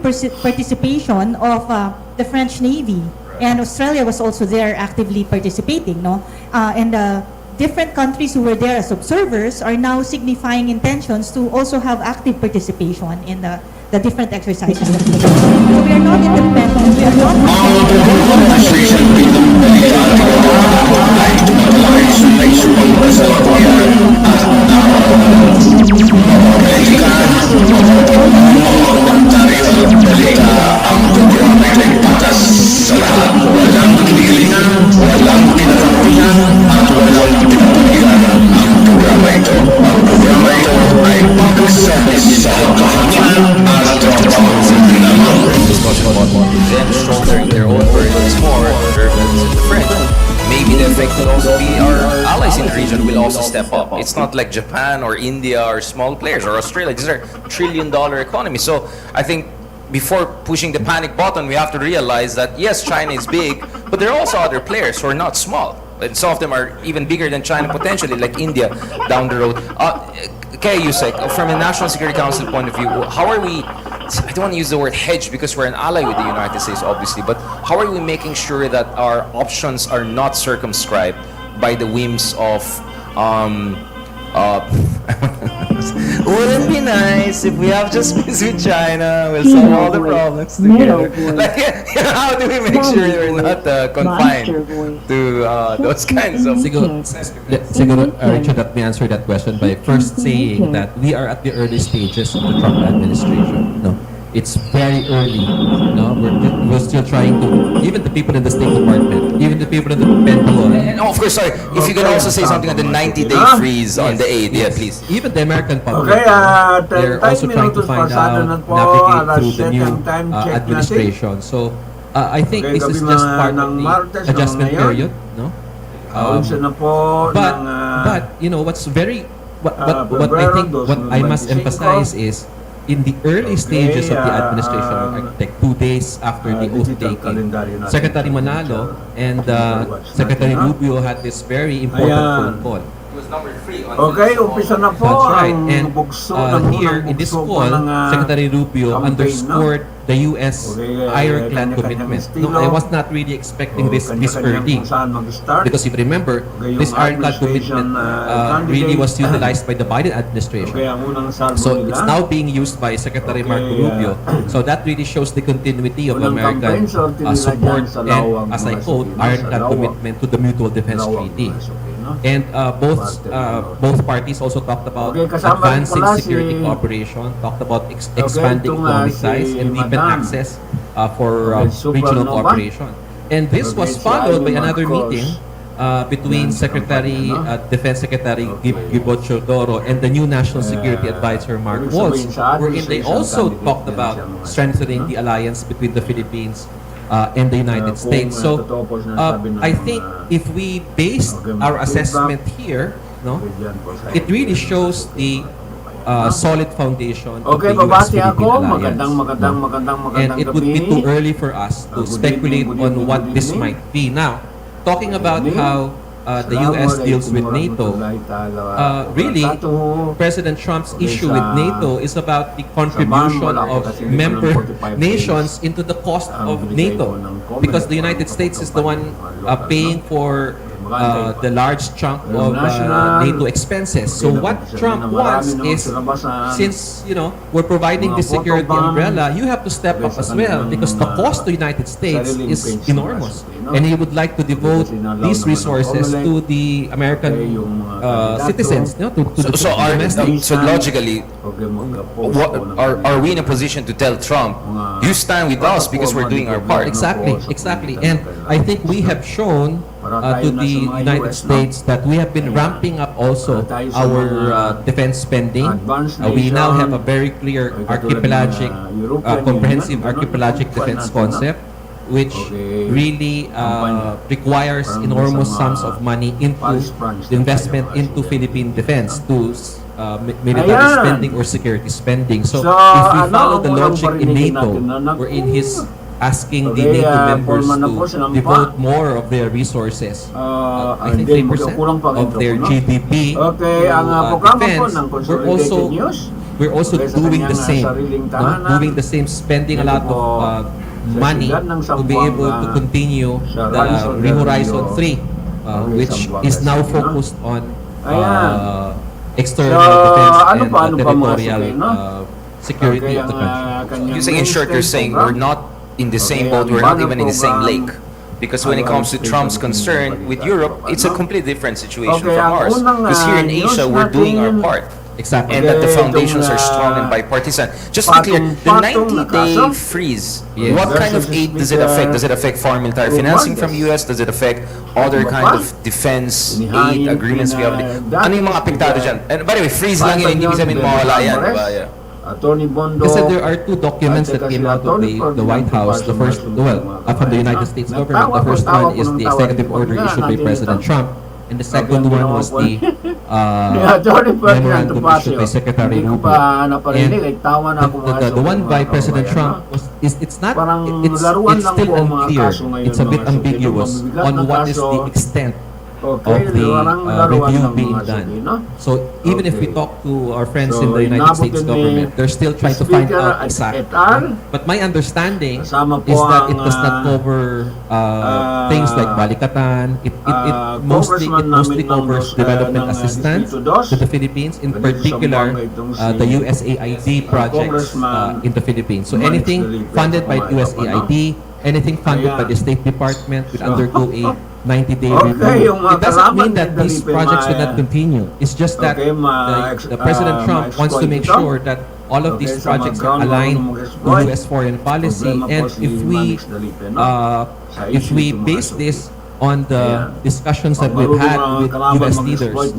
participation of the French Navy, and Australia was also there actively participating, no? And different countries who were there as observers are now signifying intentions to also have active participation in the different exercises. So we are not independent. We are not discussion about them shouldering their own burdens more, the Germans and the French. Maybe the effect will also be our allies in the region will also step up. It's not like Japan or India or small players or Australia. These are trillion-dollar economies. So I think before pushing the panic button, we have to realize that yes, China is big, but there are also other players who are not small. And some of them are even bigger than China potentially, like India down the road. Kay Yusek, from a National Security Council point of view, how are we, I don't want to use the word hedge because we're an ally with the United States, obviously, but how are we making sure that our options are not circumscribed by the whims of, wouldn't be nice if we have just peace with China, we'll solve all the problems together. Like, how do we make sure we're not confined to those kinds of... Siguro, Richard, let me answer that question by first saying that we are at the early stages of the Trump administration. No, it's very early. No, we're still trying to, even the people in the State Department, even the people in the Pentagon. And of course, sorry, if you can also say something on the 90-day freeze on the aid, yeah, please. Even the American public, they're also trying to find out, navigate through the new administration. So, I think this is just part of the adjustment period, no? But you know what's very what I think what I must emphasize is in the early stages of the administration, like 2 days after the oath taking, Secretary Manalo and Secretary Rubio had this very important phone call. Was number 3 on umpisa na po. That's right. And here in this call, Secretary Rubio underscored the U.S. ironclad commitment. No, I was not really expecting this early. Because if you remember, this ironclad commitment really was utilized by the Biden administration. So it's now being used by Secretary Marco Rubio. So that really shows the continuity of American support and, as I quote, ironclad commitment to the Mutual Defense Treaty. And both parties also talked about advancing security cooperation, talked about expanding economic ties and deepen access for regional cooperation. And this was followed by another meeting between Defense Secretary Gibo Chodoro and the new National Security Advisor Mark Waltz, wherein they also talked about strengthening the alliance between the Philippines and the United States. So I think if we base our assessment here, no, it really shows the solid foundation of the U.S.-Philippine alliance. And it would be too early for us to speculate on what this might be. Now, talking about how the U.S. deals with NATO, really, President Trump's issue with NATO is about the contribution of member nations into the cost of NATO, because the United States is the one paying for the large chunk of NATO expenses. So what Trump wants is, since we're providing the security umbrella, you have to step up as well, because the cost to the United States is enormous, and he would like to devote these resources to the American citizens, to the so logically, are we in a position to tell Trump, you stand with us because we're doing our part? Exactly. And I think we have shown to the United States that we have been ramping up also our defense spending. We now have a very clear archipelagic, comprehensive archipelagic defense concept, which really requires enormous sums of money into the investment into Philippine defense, to military spending or security spending. So if we follow the logic in NATO, wherein his asking the NATO members to devote more of their resources, I think 3% of their GDP to defense, we're also we're also Okay, sa doing the kanyang, same, sariling no? tahanan. Doing the same, spending a lot Ito po, of sa money sigat ng to be Sambuanga, able to continue sa the Rancho del Re-Horizon Rio, 3, which Sambuanga is now City, no? focused on Ayan. external So, defense ano and pa, ano pa territorial mga no? security Okay, of the ang, country. kanyang You saying in short, you're saying we're not in the same boat, we're not even in the same lake. Because when it comes to Trump's concern with Europe, it's a completely different situation Okay, from ang ours. unang, Because here in news Asia, we're doing our natin, part. Exactly. And that the Okay, foundations are itong, strong and bipartisan. Just to be clear, the patong-patong na 90-day kaso, freeze, Yes. what kind of aid does it affect? Does it affect foreign military financing from US? Does it affect other kind of defense aid agreements we have? Ano yung mga apektado dyan? And by the way, freeze lang yun, hindi sabihin mawala yan, di ba? Yeah. Attorney Bondo, Kasi there are two documents that came out of the White House. The first, from the United States government. The first one is the executive order issued by President Trump. And the second one was the memorandum issued by Secretary Rubio. And the one by President Trump it's not, it's still unclear. It's a bit ambiguous on what is the extent of the review being done. So even if we talk to our friends in the United States government, they're still trying to find out exactly. But my understanding is that it does not cover things like balikatan. It mostly covers development assistance to the Philippines, in particular the USAID projects in the Philippines. So anything funded by USAID, anything funded by the State Department will undergo a 90-day review. It doesn't mean that these projects will not continue. It's just that the President Trump wants to make sure that all of these projects are aligned with U.S. foreign policy. And if we base this on the discussions that we've had with U.S. leaders,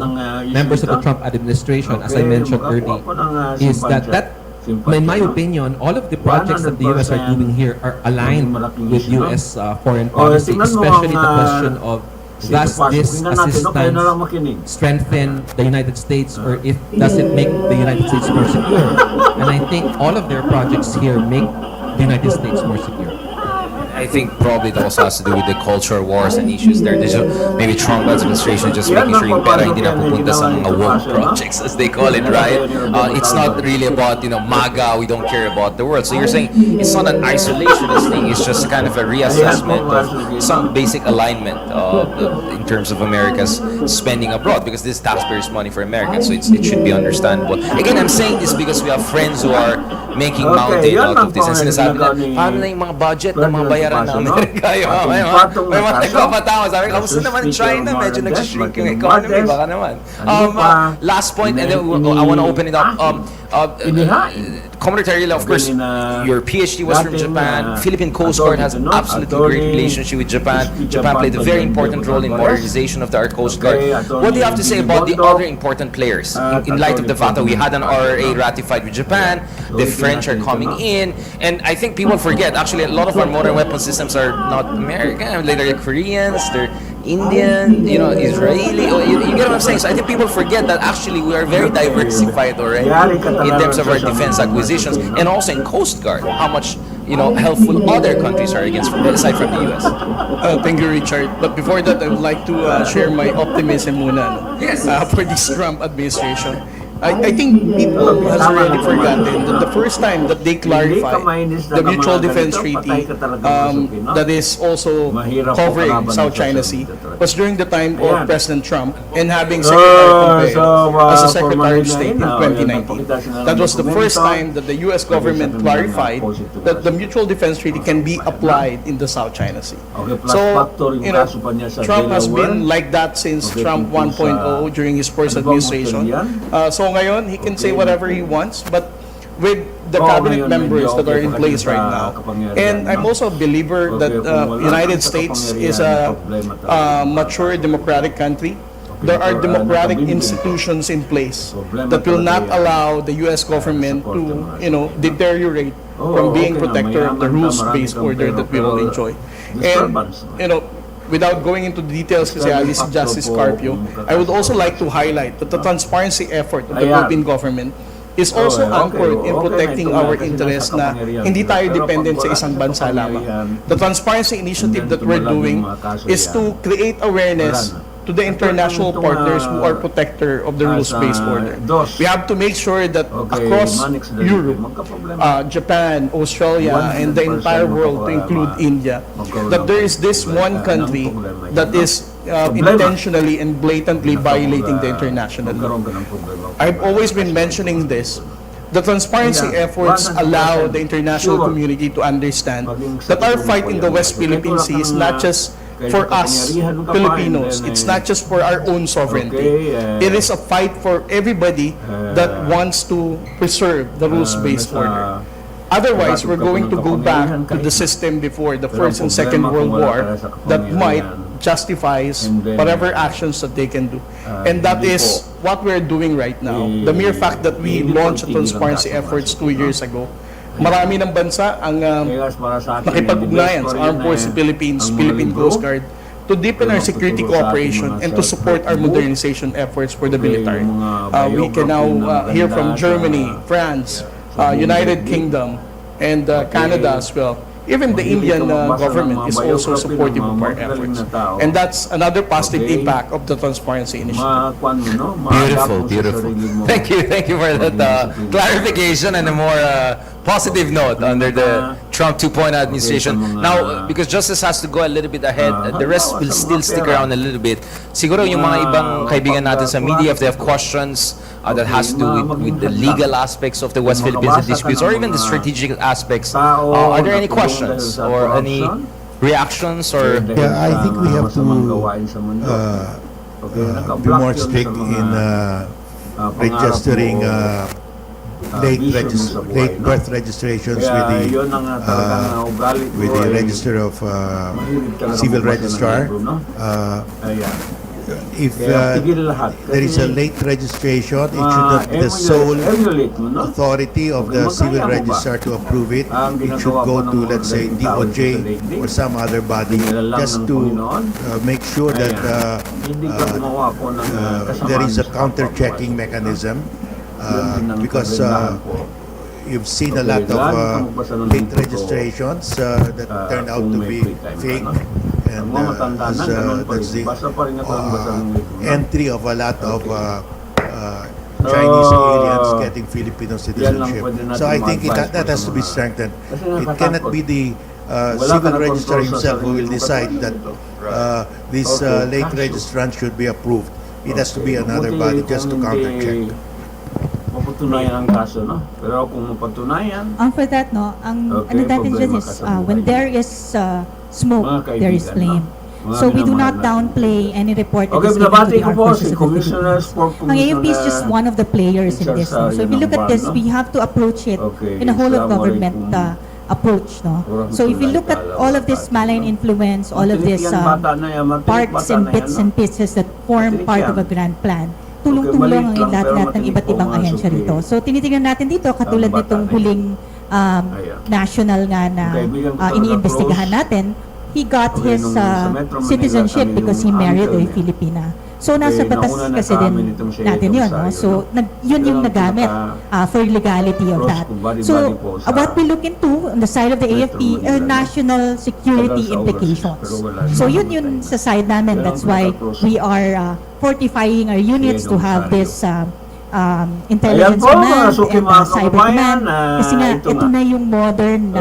members of the Trump administration, as I mentioned earlier, is that in my opinion, all of the projects that the U.S. are doing here are aligned with U.S. Foreign policy, especially the question of does this assistance strengthen the United States, or does it make the United States more secure? And I think all of their projects here make the United States more secure. I think probably it also has to do with the culture wars and issues there. Maybe Trump administration just making sure yung pera hindi na pupunta sa mga woke projects, as they call it, right? It's not really about, MAGA, we don't care about the world. So you're saying it's not an isolationist thing, it's just kind of a reassessment of some basic alignment in terms of America's spending abroad, because this is taxpayers' money for Americans, so it should be understandable. Again, I'm saying this because we have friends who are making mountain out of this, and sinasabi na, paano na yung mga budget ng mga bayaran ng Amerika? May mga nagpapatawa. Sabi, kamusta naman China? Medyo nag-shrink yung economy. Baka naman. Last point, and then I want to open it up. Commodore Tarila, of course, your PhD was from Japan. Philippine Coast Guard has an absolutely great relationship with Japan. Japan played a very important role in modernization of our Coast Guard. What do you have to say about the other important players? In light of the fact that we had an RRA ratified with Japan, the French are coming in, and I think people forget, actually, a lot of our modern weapon systems are not American. They're Koreans, they're Indian, Israeli. You get what I'm saying? So I think people forget that actually we are very diversified already in terms of our defense acquisitions, and also in Coast Guard, how much helpful other countries are aside from the U.S. Thank you, Richard. But before that, I would like to share my optimism muna, for this Trump administration. I think people has already forgotten that the first time that they clarified the Mutual Defense Treaty that is also covering South China Sea was during the time of President Trump and having Secretary Pompeo as a Secretary of State in 2019. That was the first time that the U.S. government clarified that the Mutual Defense Treaty can be applied in the South China Sea. So, Trump has been like that since Trump 1.0 during his first administration. So ngayon, he can say whatever he wants, but with the cabinet members that are in place right now. And I'm also a believer that United States is a mature democratic country. There are democratic institutions in place that will not allow the U.S. government to, deteriorate from being protector of the rules-based order that we all enjoy. And, without going into the details kasi alis si Justice Carpio, I would also like to highlight that the transparency effort of the Philippine government is also anchored in protecting our interests na hindi tayo dependent sa isang bansa lamang. The transparency initiative that we're doing is to create awareness to the international partners who are protector of the rules-based order. We have to make sure that across Europe, Japan, Australia, and the entire world, to include India, that there is this one country that is intentionally and blatantly violating the international law. I've always been mentioning this. The transparency efforts allow the international community to understand that our fight in the West Philippine Sea is not just for us Filipinos. It's not just for our own sovereignty. It is a fight for everybody that wants to preserve the rules-based order. Otherwise, we're going to go back to the system before the First and Second World War that might justifies whatever actions that they can do. And that is what we're doing right now. The mere fact that we launched transparency efforts 2 years ago, marami ng bansa ang nakipag-ugnayan sa Armed Forces of the Philippines, Philippine Coast Guard, to deepen our security cooperation and to support our modernization efforts for the military. We can now hear from Germany, France, United Kingdom, and Canada as well. Even the Indian government is also supportive of our efforts. And that's another positive impact of the Transparency Initiative. Beautiful, beautiful. Thank you for that clarification and a more positive note under the Trump 2.0 administration. Now, because Justice has to go a little bit ahead, the rest will still stick around a little bit. Siguro yung mga ibang kaibigan natin sa media, if they have questions that has to do with the legal aspects of the West Philippines disputes or even the strategic aspects, are there any questions or any reactions or? Yeah, I think we have to be more strict in registering late birth registrations with the Register of Civil Registrar. If there is a late registration, it should not be the sole authority of the civil registrar to approve it. It should go to, let's say, DOJ or some other body, just to make sure that there is a counter-checking mechanism, because you've seen a lot of late registrations that turn out to be fake. And that's the entry of a lot of Chinese aliens getting Filipino citizenship. So I think that has to be strengthened. It cannot be the civil registrar himself who will decide that this late registrant should be approved. It has to be another body just to counter-check. Mapatunayan ang kaso, no? Pero kung mapatunayan, For that, no, ang ano natin dyan is, when there is smoke, there is flame. So we do not downplay any report that is given to the Armed Forces of the Philippines. Ang AFP is just one of the players in this. No? So if we look at this, we have to approach it in a whole of government approach. No? So if you look at all of this malign influence, all of these parts and bits and pieces that form part of a grand plan, tulong-tulong ang lahat ng iba't ibang ahensya rito. So tinitingnan natin dito, katulad nitong huling national nga na iniimbestigahan natin, he got his citizenship because he married a Filipina. So nasa batas kasi din natin yun. No? So yun yung nagamit for legality of that. So what we look into on the side of the AFP are national security implications. So yun sa side namin. That's why we are fortifying our units to have this intelligence command and cyber command. Kasi nga, ito na yung modern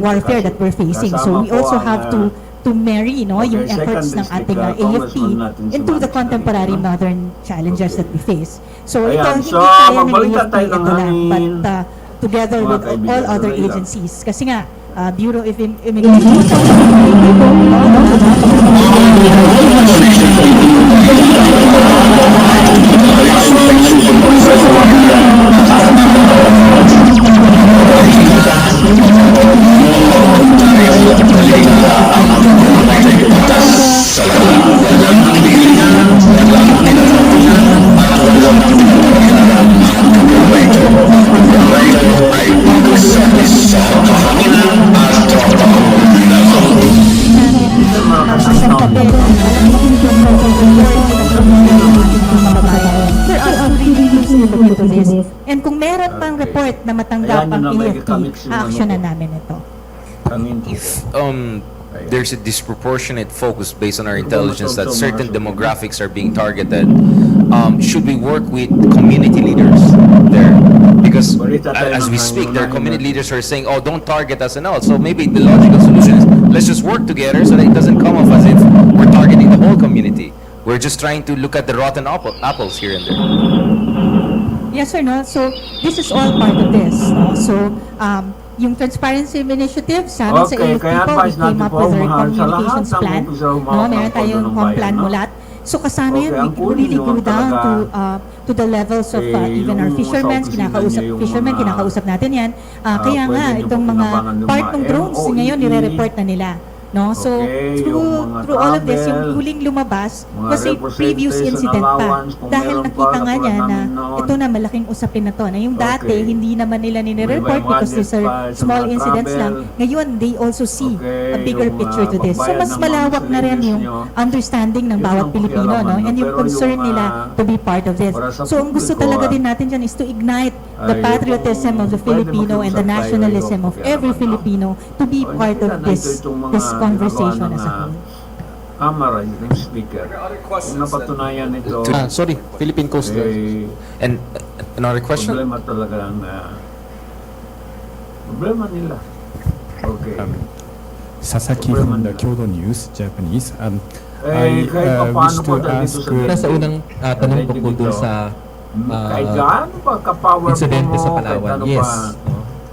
warfare that we're facing. So we also have to marry, yung efforts ng ating AFP into the contemporary modern challenges that we face. So ito, hindi kaya ng AFP ito lang, but together with all other agencies. Kasi nga, Bureau of Immigration, and kung meron pang report na matanggap ang AFP, action na namin ito. If there's a disproportionate focus based on our intelligence that certain demographics are being targeted, should we work with community leaders there? Because as we speak, there are community leaders who are saying, oh, don't target us and all. So maybe the logical solution is, let's just work together so that it doesn't come off as if we're targeting the whole community. We're just trying to look at the rotten apples here and there. Yes or no? So, this is all part of this. No? So, yung Transparency Initiative, sa amin sa Okay, AF kaya people, we advice came natin up po, with a mahal sa lahat communications ng plan. opisyal No, mga meron tayong ng com bayan, plan no? mulat. So kasama Okay, yan, ang we kunin really nyo go down talaga, to the levels of even our yung fishermen, sa opisina niyo, yung fishermen, mga, kinakausap natin yan. Kaya pwede nga, nyo itong mga pakinabangan ng part mga ng drones, MOED, ngayon nire-report na nila. No? So, Okay, through yung mga all of this, yung travel, huling lumabas mga was a previous representation incident pa. allowance, kung Dahil meron nakita pa, nga niya katulad na namin noon. ito na malaking usapin na to. Na yung dati, Okay. hindi naman nila nire-report May because these are budget pa sa small mga incidents lang. travel. Ngayon, they also see Okay, a bigger yung, picture to this. So, pagbayad mas ng malawak na rin miscellaneous yung nyo, understanding ng yun bawat ang Pilipino, no? pakialaman, And yung pero concern yung, nila to be part of this. para sa So, ang gusto publiko, talaga din natin dyan is to ignite the ay, patriotism of the pwede Filipino and the makiusap tayo nationalism kayo, of every pakialaman, no? Filipino to be O, part hindi of na this nandito itong mga this conversation ginagawa as a ng, whole. Camera, yung speaker. Kung napatunayan ito, Sorry, Philippine Coast Guard. eh, And another question? problema talaga ang problema nila. Okay. Sasaki from the Kyoto News, Japanese. Eh, I kahit pa wish paano to po dahil ask. dito sa Nasa unang tanong tungkol dun sa kahit gaano pa ka-powerful insidente sa mo, kahit Palawan. ano Yes. pa,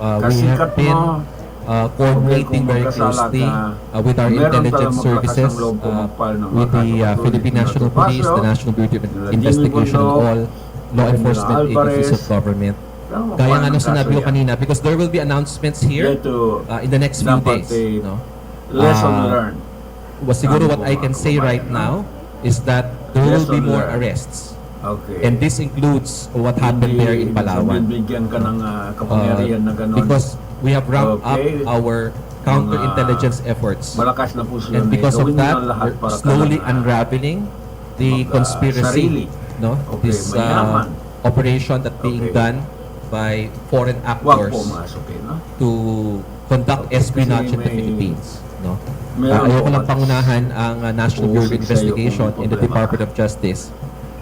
We have kasikat been mo, coordinating kung very magkasala closely ka, with our meron intelligence talagang services, magkakasang loob kumapal ng with the mga Philippine kaso. National Police, the National Bureau of Nila Investigation, and Jimmy all law enforcement agencies of government. Gaya nga nung sinabi ko kanina, because there will be announcements here in the next few dapat days. No? lesson Ah, learned. Siguro what I can say right now is that there will be more arrests. Okay. And this includes what happened there in Palawan. Bigyan ka ng kapangyarihan na gano'n. Because we have ramped Okay. up our counterintelligence efforts. Malakas na po sila. And because of Gawin nyo that, ang lahat we're para slowly talaga unraveling the sarili. conspiracy, no? Okay, This mayaman. operation that being Okay. done by foreign Huwag actors po masukin, no? to conduct espionage in the may- Philippines, no? Meron Ayoko po lang kasi pangunahan ang National Bureau of puusig sa'yo Investigation kung may and the problema Department ka. of Justice.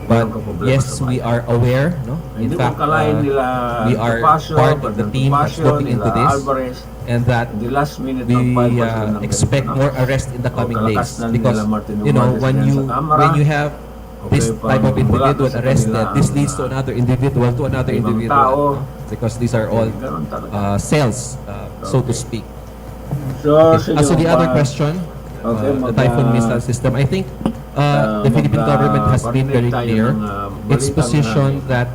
But Meron ka problema yes, sa we bayan. are aware, no? In Hindi fact, mo kalain nila we are Topacio, part of the team that's Topacio, looking into nila this, Alvarez, and that the last minute we ng file pa sila ng expect ganito, no? more arrests in the coming kalakas days na because nila Martin you know Romualdez when yan you sa Kamara. when you have this Okay, type of pag wala individual na sa arrested, kanila this ang, leads to another individual to another ibang individual, tao. no? Because these are all Ganun talaga. cells, so to Okay. speak. So, So the other question, Okay, the Typhoon missile system, I think the Philippine government has been very clear. Its position that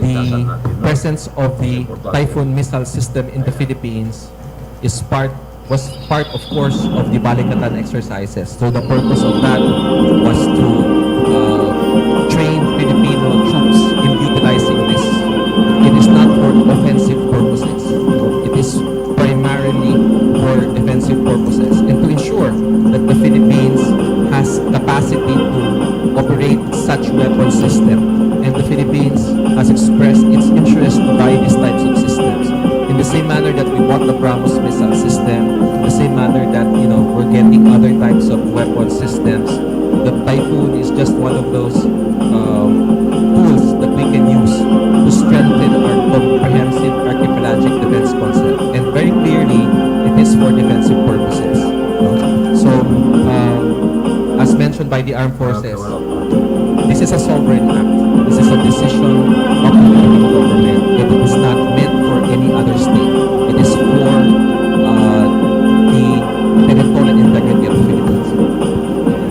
the presence of the Typhoon missile system in the Philippines was part, of course, of the Balikatan exercises. So the purpose of that was to train Filipino troops in utilizing this. It is not for offensive purposes. It is primarily for defensive purposes and to ensure that the Philippines has capacity to operate such weapon system, and the Philippines has expressed its interest to buy these types of systems. In the same manner that we bought the BrahMos missile system, in the same manner that we're getting other types of weapon systems, the Typhoon is just one of those tools that we can use to strengthen our comprehensive archipelagic defense concept. And very clearly, it is for defensive purposes. So, as mentioned by the armed forces, this is a sovereign act. This is a decision of the Philippine government. It is not meant for any other state. It is for the territorial integrity of the Philippines.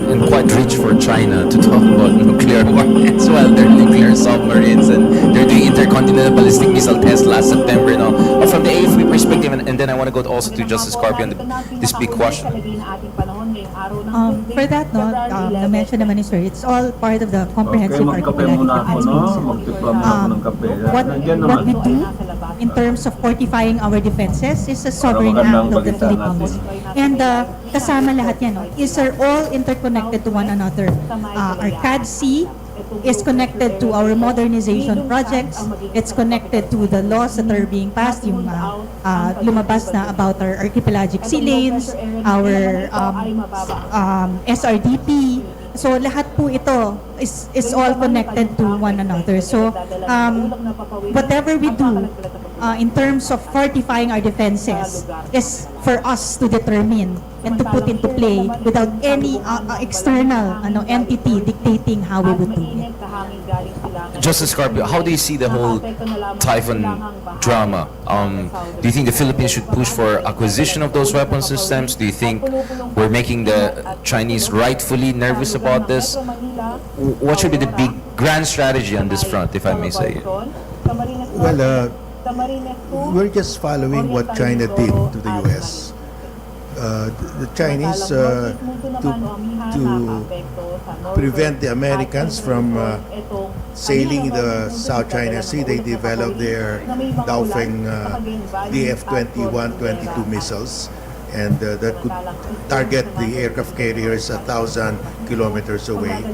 And quite rich for China to talk about nuclear war as well. They're nuclear submarines and they're doing intercontinental ballistic missile tests last September. But from the AFP perspective, and then I want to go also to Justice Carpio on this big question. For that, na-mention naman ni Sir, it's all part of the comprehensive magkape archipelagic muna ako, defense no? concept. Magtipla muna ako ng kape. Nandiyan What naman. we do in terms of fortifying our defenses is a sovereign magandang act of the balita Philippines. natin. And kasama lahat yan, is are all interconnected to one another. Our CADC, is connected to our modernization projects. It's connected to the laws that are being passed, yung lumabas na about our archipelagic sea lanes, our SRDP. So lahat po ito is all connected to one another. So whatever we do in terms of fortifying our defenses is for us to determine and to put into play without any external entity dictating how we would do it. Justice Carpio, how do you see the whole Typhoon drama? Do you think the Philippines should push for acquisition of those weapon systems? Do you think we're making the Chinese rightfully nervous about this? What should be the big grand strategy on this front, if I may say? Well, we're just following what China did to the U.S. The Chinese, to prevent the Americans from sailing the South China Sea, they developed their Daofeng DF-21, 22 missiles, and that could target the aircraft carriers 1,000 kilometers away.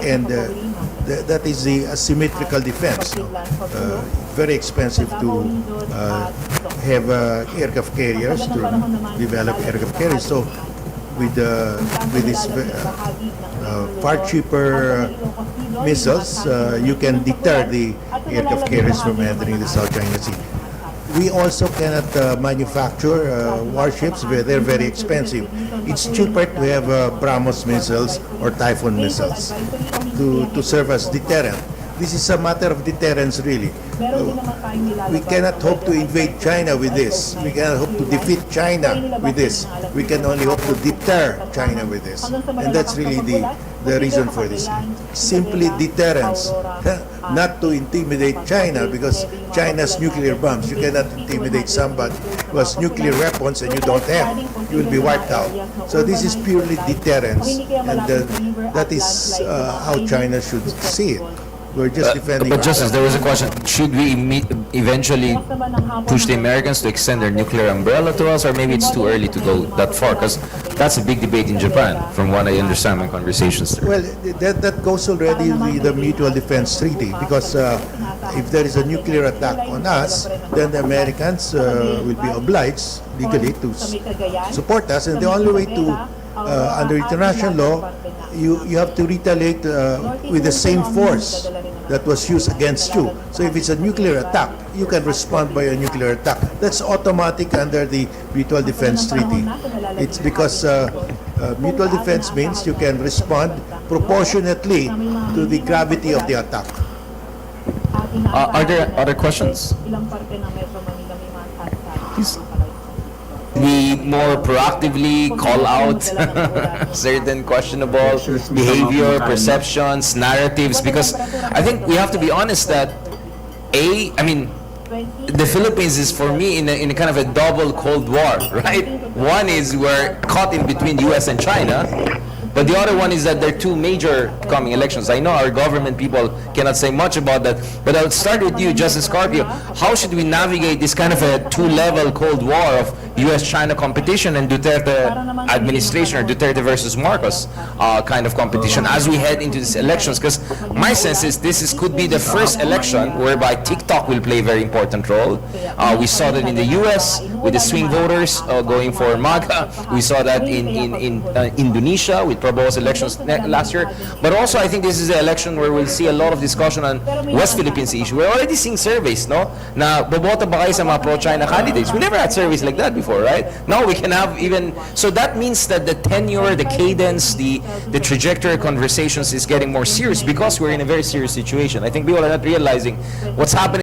And that is the asymmetrical defense. Very expensive to have aircraft carriers, to develop aircraft carriers. So with this far cheaper missiles, you can deter the aircraft carriers from entering the South China Sea. We also cannot manufacture warships where they're very expensive. It's cheaper to have BrahMos missiles or Typhoon missiles to serve as deterrent. This is a matter of deterrence, really. We cannot hope to invade China with this. We cannot hope to defeat China with this. We can only hope to deter China with this. And that's really the reason for this. Simply deterrence, not to intimidate China, because China's nuclear bombs. You cannot intimidate somebody who has nuclear weapons and you don't have. You will be wiped out. So this is purely deterrence, and that is how China should see it. We're just defending. But Justice, there was a question: should we eventually push the Americans to extend their nuclear umbrella to us, or maybe it's too early to go that far? Because that's a big debate in Japan, from what I understand in conversations there. Well, that goes already with the Mutual Defense Treaty, because if there is a nuclear attack on us, then the Americans will be obliged legally to support us, and the only way to under international law, you have to retaliate with the same force that was used against you. So if it's a nuclear attack, you can respond by a nuclear attack. That's automatic under the Mutual Defense Treaty. It's because mutual defense means you can respond proportionately to the gravity of the attack. Are there other questions? Please. We more proactively call out certain questionable behavior, perceptions, narratives, because I think we have to be honest that the Philippines is, for me, in a kind of a double Cold War, right? One is we're caught in between US and China, but the other one is that there are two major coming elections. I know our government people cannot say much about that, but I would start with you, Justice Carpio. How should we navigate this kind of a two-level Cold War of US-China competition and Duterte administration, or Duterte versus Marcos kind of competition as we head into these elections? Because my sense is could be the first election whereby TikTok will play a very important role. We saw that in the US with the swing voters going for MAGA. We saw that in Indonesia with Prabowo's elections last year. But also, I think this is the election where we'll see a lot of discussion on West Philippines issue. We're already seeing surveys, no? Na boboto ba kayo sa mga pro-China candidates? We never had surveys like that before, right? Now we can have even, so that means that the tenure, the cadence, the trajectory of conversations is getting more serious because we're in a very serious situation. I think people are not realizing what's happening